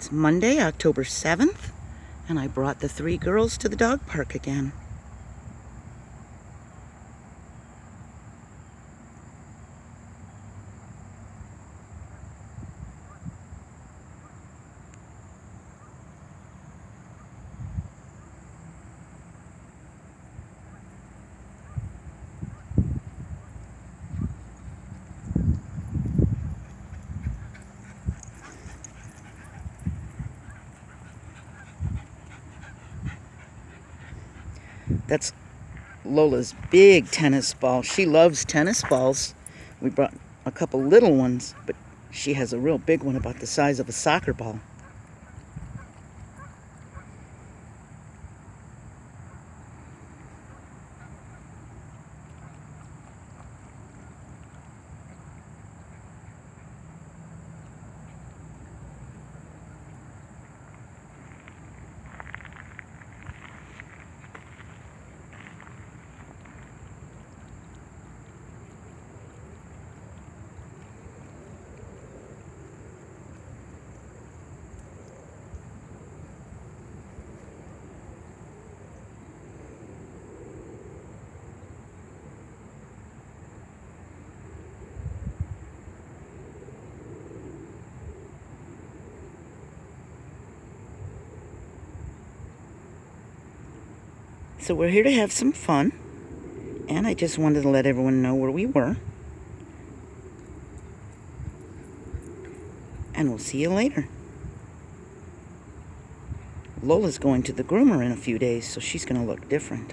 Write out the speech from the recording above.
It's Monday, October 7th, and I brought the 3 girls to the dog park again. That's Lola's big tennis ball. She loves tennis balls. We brought a couple little ones, but she has a real big one about the size of a soccer ball. So we're here to have some fun, and I just wanted to let everyone know where we were. And we'll see you later. Lola's going to the groomer in a few days, so she's going to look different.